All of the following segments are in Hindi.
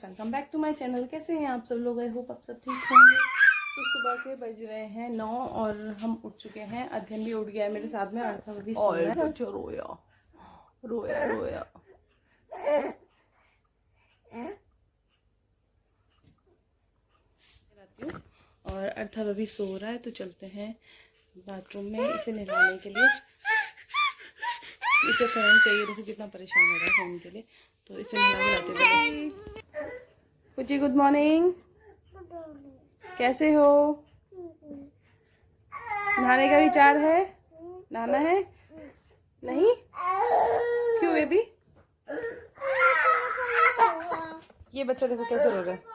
Welcome back to my channel. कैसे हैं आप सब लोग? आई होप आप सब ठीक होंगे। तो सुबह के बज रहे हैं 9 और हम उठ चुके हैं। अध्ययन भी उठ गया है मेरे साथ में, अर्थव भी सो रहा है। रोया रोया रोया। और अर्थव अभी सो रहा है, तो चलते हैं बाथरूम में इसे नहलाने के लिए। इसे फ़ोन चाहिए, देखो कितना परेशान हो रहा है फ़ोन के लिए, तो इसे नहलाते हैं। कुची गुड मॉर्निंग, कैसे हो? नहाने का विचार है? नहाना है? नहीं? क्यों बेबी? ये बच्चा देखो कैसे रो रहा है।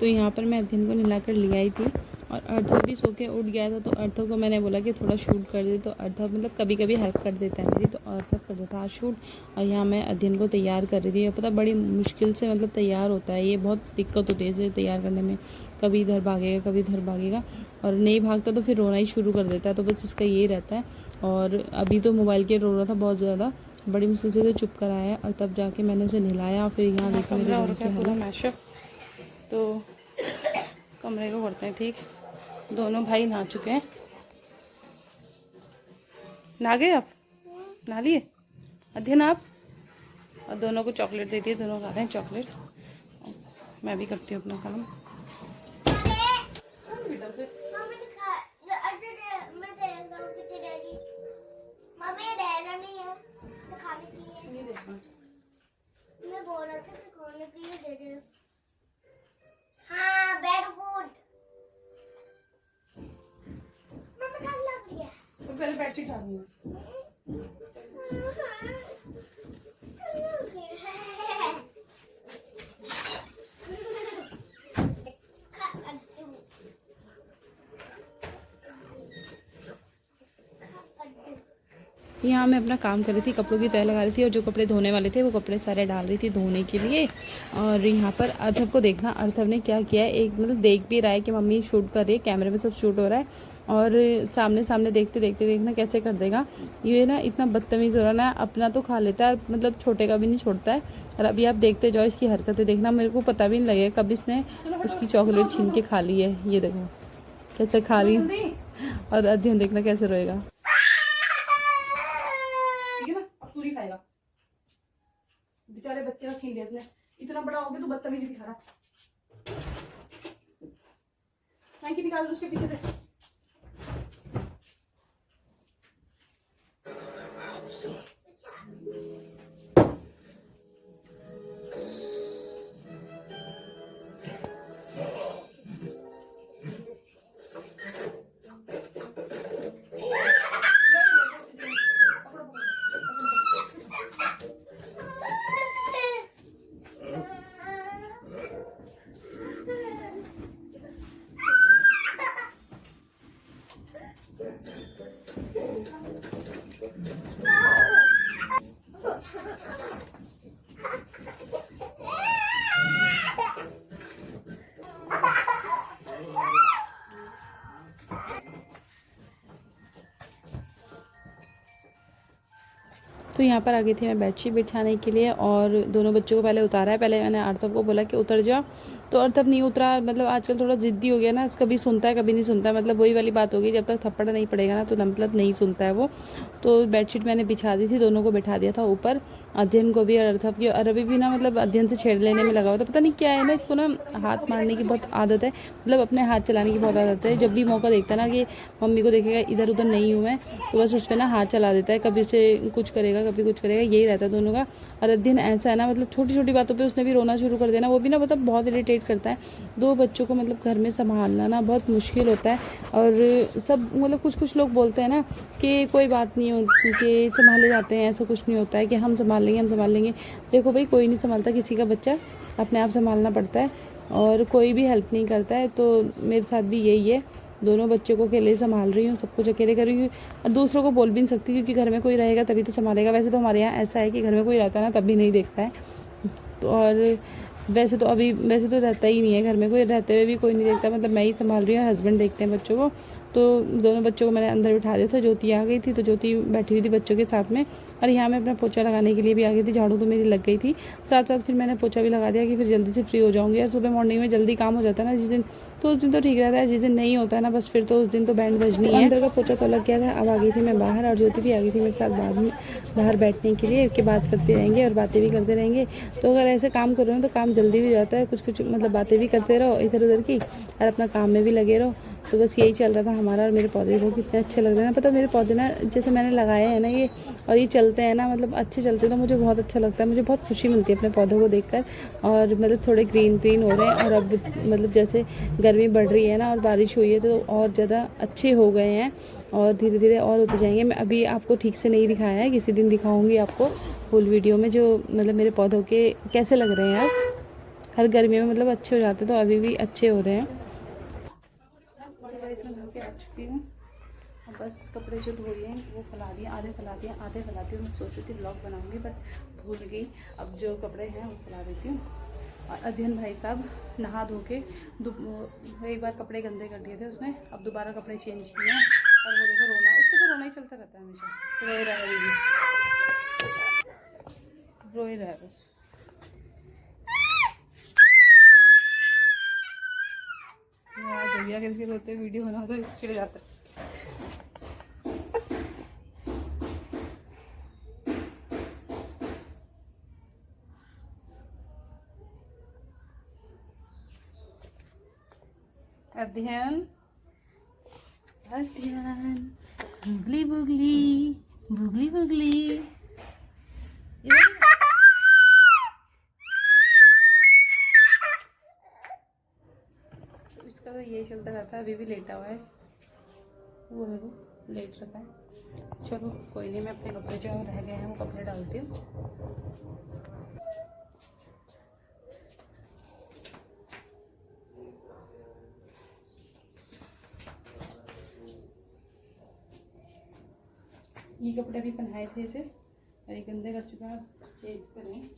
तो यहाँ पर मैं अध्ययन को नहलाकर ले आई थी और अर्थव भी सो के उठ गया था। तो अर्थव को मैंने बोला कि थोड़ा शूट कर दे, तो अर्थव मतलब कभी कभी हेल्प कर देता है मेरी, तो अर्थव कर देता है शूट। और यहाँ मैं अध्ययन को तैयार कर रही थी। ये पता बड़ी मुश्किल से मतलब तैयार होता है, ये बहुत दिक्कत होती है इसे तैयार करने में। कभी इधर भागेगा, कभी इधर भागेगा, और नहीं भागता तो फिर रोना ही शुरू कर देता है। तो बस इसका यही रहता है। और अभी तो मोबाइल के रो रहा था बहुत ज़्यादा, बड़ी मुश्किल से चुप कराया है, और तब जाके मैंने उसे नहलाया। और फिर यहाँ देखा पूरा मैशअप, तो कमरे को करते हैं ठीक। दोनों भाई नहा चुके हैं। नहा गए आप? नहा लिए अध्ययन आप? और दोनों को चॉकलेट दे दिए, दोनों खा रहे हैं चॉकलेट। मैं भी करती हूँ अपना काम। मैं बोल रहा था कि खाने के लिए दे दे। हाँ, वेरी गुड। मम्मा ठंड लग रही है। तो पहले बैटरी डालनी है। यहाँ मैं अपना काम कर रही थी, कपड़ों की तह लगा रही थी, और जो कपड़े धोने वाले थे वो कपड़े सारे डाल रही थी धोने के लिए। और यहाँ पर अर्थव को देखना, अर्थव ने क्या किया है, एक मतलब देख भी रहा है कि मम्मी शूट कर रही है, कैमरे में सब शूट हो रहा है, और सामने सामने देखते देखते देखना कैसे कर देगा। ये ना इतना बदतमीज़ हो रहा ना, अपना तो खा लेता है मतलब छोटे का भी नहीं छोड़ता है। और अभी आप देखते जाओ इसकी हरकतें, देखना मेरे को पता भी नहीं लगेगा कब इसने उसकी चॉकलेट छीन के खा ली है। ये देखो कैसे खा ली, और अध्ययन देखना कैसे रोएगा। पूरी खाएगा बेचारे बच्चे ने छीन लिया इसने। इतना बड़ा हो गया तो बदतमीजी दिखा रहा। थैंक निकाल दो उसके पीछे से। तो यहाँ पर आ गई थी मैं बेडशीट बिछाने के लिए, और दोनों बच्चों को पहले उतारा है। पहले मैंने अर्थव को बोला कि उतर जा, तो अर्थव नहीं उतरा। मतलब आजकल थोड़ा ज़िद्दी हो गया ना, कभी सुनता है कभी नहीं सुनता है। मतलब वही वाली बात हो गई, जब तक थप्पड़ नहीं पड़ेगा ना तो मतलब नहीं सुनता है वो। तो बेडशीट मैंने बिछा दी थी, दोनों को बैठा दिया था ऊपर, अध्ययन को भी और अर्थव की। और अभी भी ना मतलब अध्ययन से छेड़ लेने में लगा हुआ था, पता नहीं क्या है ना इसको ना, हाथ मारने की बहुत आदत है, मतलब अपने हाथ चलाने की बहुत आदत है। जब भी मौका देखता है ना कि मम्मी को देखेगा इधर उधर नहीं हूँ मैं, तो बस उस पर ना हाथ चला देता है, कभी से कुछ करेगा कभी कुछ करेगा, यही रहता है दोनों का। और अध्ययन ऐसा है ना, मतलब छोटी छोटी बातों पे उसने भी रोना शुरू कर देना, वो भी ना मतलब बहुत इरिटेट करता है। दो बच्चों को मतलब घर में संभालना ना बहुत मुश्किल होता है। और सब मतलब कुछ कुछ लोग बोलते हैं ना कि कोई बात नहीं होती, कि संभाले जाते हैं, ऐसा कुछ नहीं होता है कि हम संभाल लेंगे हम संभाल लेंगे। देखो भाई, कोई नहीं संभालता किसी का बच्चा, अपने आप संभालना पड़ता है, और कोई भी हेल्प नहीं करता है। तो मेरे साथ भी यही है, दोनों बच्चों को अकेले संभाल रही हूँ, सब कुछ अकेले कर रही हूँ। और दूसरों को बोल भी नहीं सकती, क्योंकि घर में कोई रहेगा तभी तो संभालेगा। वैसे तो हमारे यहाँ ऐसा है कि घर में कोई रहता है ना तब भी नहीं देखता है। तो और वैसे तो रहता ही नहीं है घर में, कोई रहते हुए भी कोई नहीं देखता, मतलब मैं ही संभाल रही हूँ, हस्बैंड देखते हैं बच्चों को। तो दोनों बच्चों को मैंने अंदर बिठा दिया था। ज्योति आ गई थी तो ज्योति बैठी हुई थी बच्चों के साथ में, और यहाँ मैं अपना पोछा लगाने के लिए भी आ गई थी। झाड़ू तो मेरी लग गई थी, साथ साथ फिर मैंने पोछा भी लगा दिया कि फिर जल्दी से फ्री हो जाऊँगी। और सुबह मॉर्निंग में जल्दी काम हो जाता है ना जिस दिन, तो उस दिन तो ठीक रहता है। जिस दिन नहीं होता है ना बस फिर तो उस दिन तो बैंड बजनी है। अंदर का पोछा तो लग गया था। अब आ गई थी मैं बाहर, और ज्योति भी आ गई थी मेरे साथ बाद में बाहर बैठने के लिए, कि बात करते रहेंगे और बातें भी करते रहेंगे। तो अगर ऐसे काम करो ना तो काम जल्दी भी हो जाता है। कुछ कुछ मतलब बातें भी करते रहो इधर उधर की, और अपना काम में भी लगे रहो। तो बस यही चल रहा था हमारा। और मेरे पौधे देखो कितने अच्छे लग रहे हैं। पता मेरे पौधे ना जैसे मैंने लगाए हैं ना ये, और ये चलते हैं ना, मतलब अच्छे चलते हैं तो मुझे बहुत अच्छा लगता है। मुझे बहुत खुशी मिलती है अपने पौधों को देखकर। और मतलब थोड़े ग्रीन ग्रीन हो रहे हैं, और अब मतलब जैसे गर्मी बढ़ रही है ना और बारिश हुई है तो और ज़्यादा अच्छे हो गए हैं, और धीरे धीरे और होते जाएंगे। मैं अभी आपको ठीक से नहीं दिखाया है, किसी दिन दिखाऊंगी आपको फुल वीडियो में जो मतलब मेरे पौधों के कैसे लग रहे हैं। अब हर गर्मी में मतलब अच्छे हो जाते, तो अभी भी अच्छे हो रहे हैं। इसमें धो के आ चुकी हूँ। अब बस कपड़े जो धो लिए हैं वो फैला दिए, आधे फैलाती हूँ। मैं सोच रही थी ब्लॉग बनाऊंगी बट भूल गई। अब जो कपड़े हैं वो फैला देती हूँ। और अध्ययन भाई साहब नहा धो के एक बार कपड़े गंदे कर दिए थे उसने, अब दोबारा कपड़े चेंज किए हैं। और वो देखो रोना, उसको तो रोना ही चलता रहता है हमेशा, रोए रहा है रोए रहा है बस। भैया कैसे रोते वीडियो बनाओ तो चिढ़ जाता है। अध्ययन बुगली बुगली बुगली बुगली। तो इसका तो यही चलता रहता है। अभी भी लेटा हुआ है, वो देखो लेट रखा है। चलो कोई नहीं, मैं अपने कपड़े जो रह गए हैं वो कपड़े डालती हूँ। ये कपड़े भी पहनाए थे इसे, और ये गंदे कर चुका है, चेंज करें।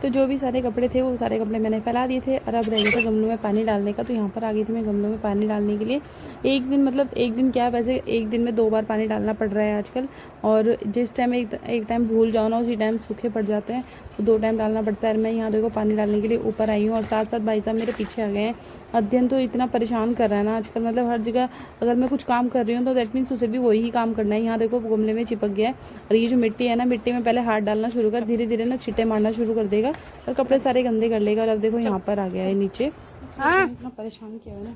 तो जो भी सारे कपड़े थे वो सारे कपड़े मैंने फैला दिए थे, और अब रह गया था गमलों में पानी डालने का। तो यहाँ पर आ गई थी मैं गमलों में पानी डालने के लिए। एक दिन मतलब एक दिन क्या, वैसे एक दिन में 2 बार पानी डालना पड़ रहा है आजकल। और जिस टाइम एक टाइम भूल जाओ ना उसी टाइम सूखे पड़ जाते हैं, तो 2 टाइम डालना पड़ता है। मैं यहाँ देखो पानी डालने के लिए ऊपर आई हूँ, और साथ साथ भाई साहब मेरे पीछे आ गए हैं। अध्ययन तो इतना परेशान कर रहा है ना आजकल, मतलब हर जगह अगर मैं कुछ काम कर रही हूँ तो दैट मीन्स उसे भी वही काम करना है। यहाँ देखो गमले में चिपक गया है, और ये जो मिट्टी है ना, मिट्टी में पहले हाथ डालना शुरू कर, धीरे धीरे ना छिट्टे मारना शुरू कर देगा और कपड़े सारे गंदे कर लेगा। और अब देखो यहाँ पर आ गया है नीचे। हाँ इतना परेशान किया है ना,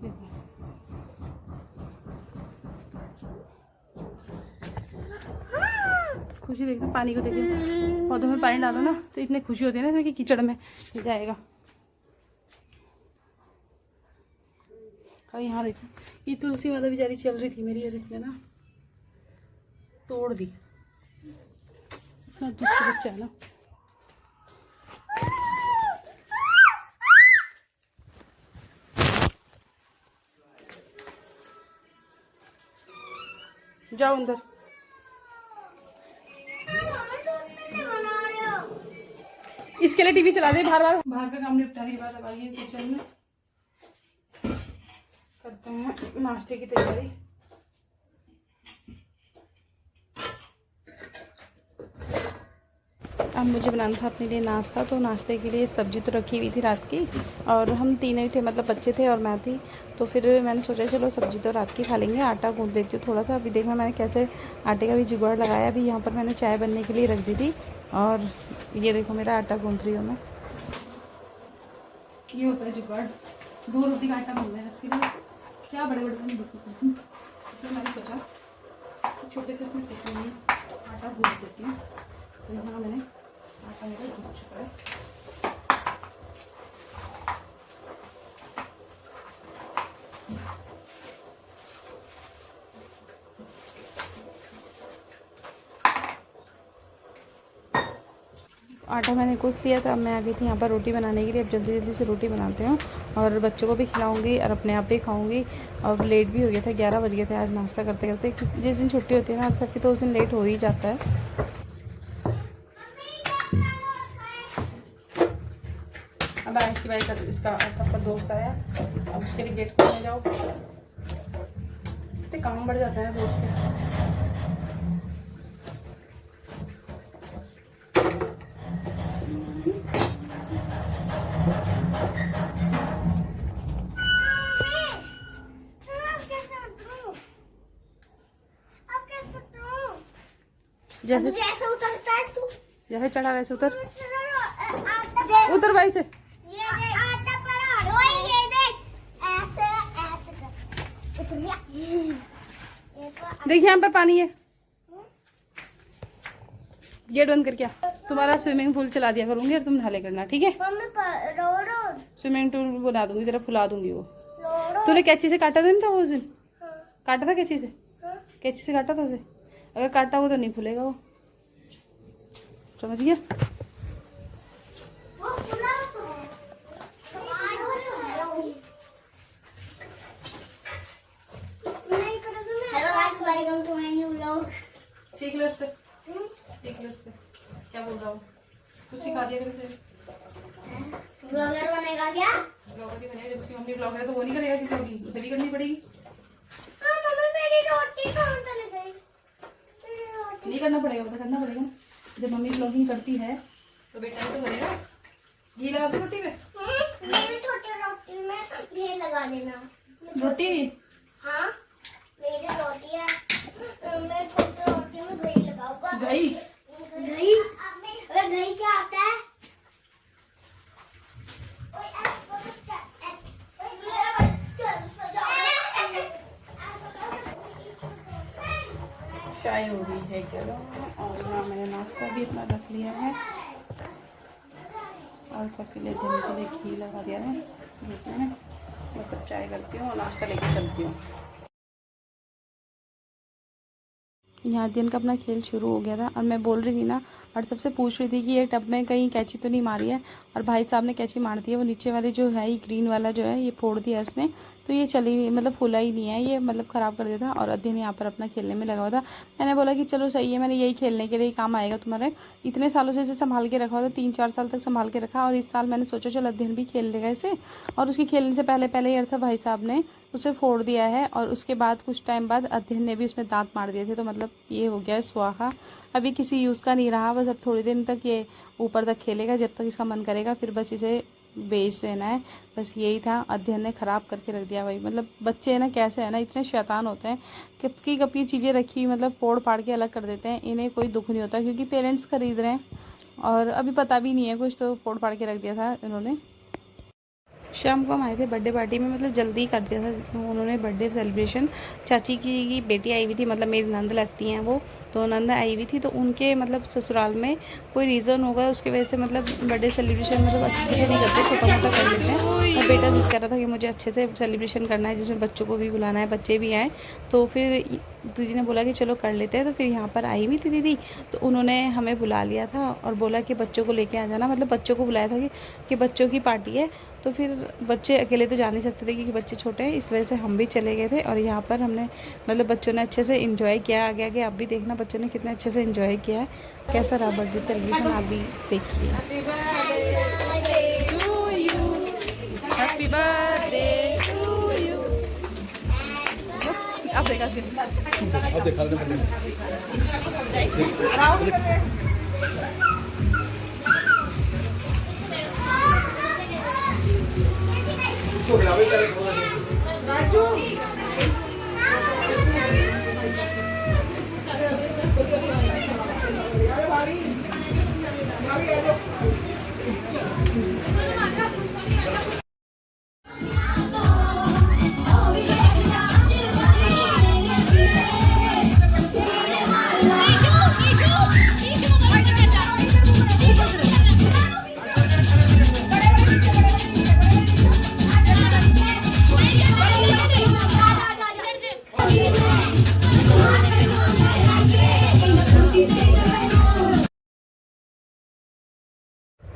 देखो खुशी देखना पानी को, देखिए पौधों में पानी डालो ना तो इतनी खुशी होती है ना कि कीचड़ में जाएगा। और यहाँ देखो ये तुलसी माता बेचारी चल रही थी मेरी, और इसने ना तोड़ दी। इतना दुष्ट बच्चा है ना। जाओ अंदर। इसके लिए टीवी चला दे बाहर का काम निपटाने के बाद अब आइए किचन में, करते हैं नाश्ते की तैयारी। अब मुझे बनाना था अपने लिए नाश्ता, तो नाश्ते के लिए सब्जी तो रखी हुई थी रात की, और हम तीनों ही थे, मतलब बच्चे थे और मैं थी। तो फिर मैंने सोचा चलो सब्जी तो रात की खा लेंगे, आटा गूंथ देती हूँ थोड़ा सा। अभी देखना मैंने कैसे आटे का भी जुगाड़ लगाया। अभी यहाँ पर मैंने चाय बनने के लिए रख दी थी, और ये देखो मेरा आटा गूंथ रही हूँ मैं। ये होता है जुगाड़, 2 रोटी का आटा बनना है उसके लिए। क्या बड़े बड़े इसलिए मैंने सोचा छोटे से इसमें टिफिन में आटा गूंथ देती हूँ। तो यहाँ मैंने आटा मेरा गूंथ चुका है। आटा मैंने गूँथ लिया था। अब मैं आ गई थी यहाँ पर रोटी बनाने के लिए। अब जल्दी जल्दी से रोटी बनाते हैं और बच्चों को भी खिलाऊंगी और अपने आप भी खाऊंगी। और लेट भी हो गया था, 11 बज गए थे आज नाश्ता करते करते। जिस दिन छुट्टी होती है ना अक्सर की, तो उस दिन लेट हो ही जाता है। अब आयश की बाई का इसका सबका दोस्त आया, अब उसके लिए गेट खोलने जाओ। इतने काम बढ़ जाता है दोस्त के। जैसे उतरता है तू, जैसे चढ़ा वैसे उतर भाई से। देखिए यहाँ पे पानी है, गेट बंद करके आ। तुम्हारा स्विमिंग पूल चला दिया करूंगी और तुम नहाले करना, ठीक है? स्विमिंग पूल बना दूंगी, तेरा फुला दूंगी वो। तूने कैंची से काटा था नहीं था उस दिन? काटा था कैंची से? कैंची से काटा था उसे? अगर काटा हो तो नहीं फूलेगा वो, समझ गया? सीख लो उससे, सीख लो उससे। क्या बोल रहा हूँ? कुछ सिखा दिया फिर से। ब्लॉगर बनेगा क्या? ब्लॉगर ही बनेगा। जब उसकी मम्मी ब्लॉगर है तो वो नहीं करेगा कि ब्लॉगिंग उसे भी करनी पड़ेगी। मम्मी मेरी रोटी कहाँ चली गई? नहीं करना पड़ेगा, तो करना पड़ेगा ना। जब मम्मी ब्लॉगिंग करती है तो बेटा भी तो करेगा। घी लगा दो रोटी में। मेरी छोटी रोटी में घी लगा देना। रोटी? हाँ मेरी रोटी है, मैं छोटी रोटी में घी लगाऊंगा। घी? घी? अबे घी क्या आता है? चाय हो गई है गर्म और यहाँ मैंने नाश्ता भी अपना रख लिया है और सबके लिए दिन के लिए घी लगा दिया है रोटी में। मैं सब चाय करती हूँ और नाश्ता लेके चलती हूँ। यहाँ दिन का अपना खेल शुरू हो गया था और मैं बोल रही थी ना, और सबसे पूछ रही थी कि ये टब में कहीं कैंची तो नहीं मारी है। और भाई साहब ने कैंची मार दी है। वो नीचे वाले जो है, ये ग्रीन वाला जो है, ये फोड़ दिया उसने, तो ये चली नहीं, मतलब फूला ही नहीं है ये, मतलब ख़राब कर दिया था। और अध्ययन यहाँ पर अपना खेलने में लगा हुआ था। मैंने बोला कि चलो सही है, मैंने यही खेलने के लिए काम आएगा तुम्हारे। इतने सालों से इसे संभाल के रखा हुआ था, 3-4 साल तक संभाल के रखा। और इस साल मैंने सोचा चल अध्ययन भी खेल लेगा इसे। और उसके खेलने से पहले ये था भाई साहब ने उसे फोड़ दिया है। और उसके बाद कुछ टाइम बाद अध्ययन ने भी उसमें दांत मार दिए थे, तो मतलब ये हो गया है स्वाहा। अभी किसी यूज़ का नहीं रहा, बस अब थोड़ी दिन तक ये ऊपर तक खेलेगा जब तक इसका मन करेगा, फिर बस इसे बेच देना है। बस यही था। अध्ययन ने ख़राब करके रख दिया भाई। मतलब बच्चे है ना, कैसे है ना, इतने शैतान होते हैं। कब की चीज़ें रखी हुई मतलब फोड़ फाड़ के अलग कर देते हैं। इन्हें कोई दुख नहीं होता क्योंकि पेरेंट्स खरीद रहे हैं और अभी पता भी नहीं है कुछ, तो फोड़ फाड़ के रख दिया था इन्होंने। शाम को हम आए थे बर्थडे पार्टी में, मतलब जल्दी कर दिया था उन्होंने बर्थडे सेलिब्रेशन। चाची की बेटी आई हुई थी, मतलब मेरी नंद लगती हैं वो, तो नंद आई हुई थी। तो उनके मतलब ससुराल में कोई रीज़न होगा उसकी वजह से मतलब बर्थडे सेलिब्रेशन मतलब अच्छे से नहीं करते, छोटा मोटा कर लेते हैं। और बेटा जिद कर रहा था कि मुझे अच्छे से सेलिब्रेशन करना है, जिसमें बच्चों को भी बुलाना है, बच्चे भी आए। तो फिर दीदी ने बोला कि चलो कर लेते हैं। तो फिर यहाँ पर आई हुई थी दीदी, तो उन्होंने हमें बुला लिया था और बोला कि बच्चों को लेके आ जाना। मतलब बच्चों को बुलाया था कि बच्चों की पार्टी है। तो फिर बच्चे अकेले तो जा नहीं सकते थे क्योंकि बच्चे छोटे हैं, इस वजह से हम भी चले गए थे। और यहाँ पर हमने मतलब बच्चों ने अच्छे से एंजॉय किया। आगे आगे आप भी देखना बच्चों ने कितने अच्छे से एंजॉय किया है। कैसा रहा बर्थडे सेलिब्रेशन आप भी देखिए। Happy birthday to you. अब देखा राजू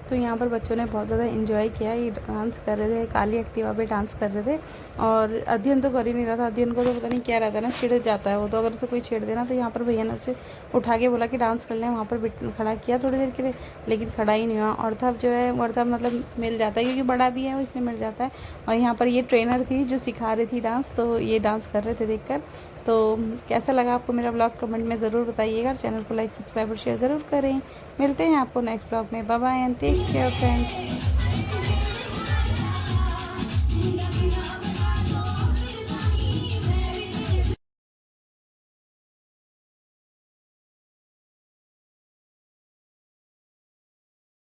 तो यहाँ पर बच्चों ने बहुत ज़्यादा एंजॉय किया। ये डांस कर रहे थे, काली एक्टिवा पे डांस कर रहे थे और अध्ययन तो कर ही नहीं रहा था। अध्ययन को तो पता नहीं क्या रहता है ना, चिढ़ जाता है वो तो, अगर उसे कोई छेड़ देना। तो यहाँ पर भैया ने उसे उठा के बोला कि डांस कर लें, वहाँ पर खड़ा किया थोड़ी देर के लिए, लेकिन खड़ा ही नहीं हुआ। और तब जो है और मतलब मिल जाता है, क्योंकि बड़ा भी है वो, इसलिए मिल जाता है। और यहाँ पर ये ट्रेनर थी जो सिखा रही थी डांस, तो ये डांस कर रहे थे देखकर। तो कैसा लगा आपको मेरा ब्लॉग कमेंट में ज़रूर बताइएगा। चैनल को लाइक, सब्सक्राइब और शेयर ज़रूर करें। मिलते हैं आपको नेक्स्ट ब्लॉग में। Bye bye and take care friends.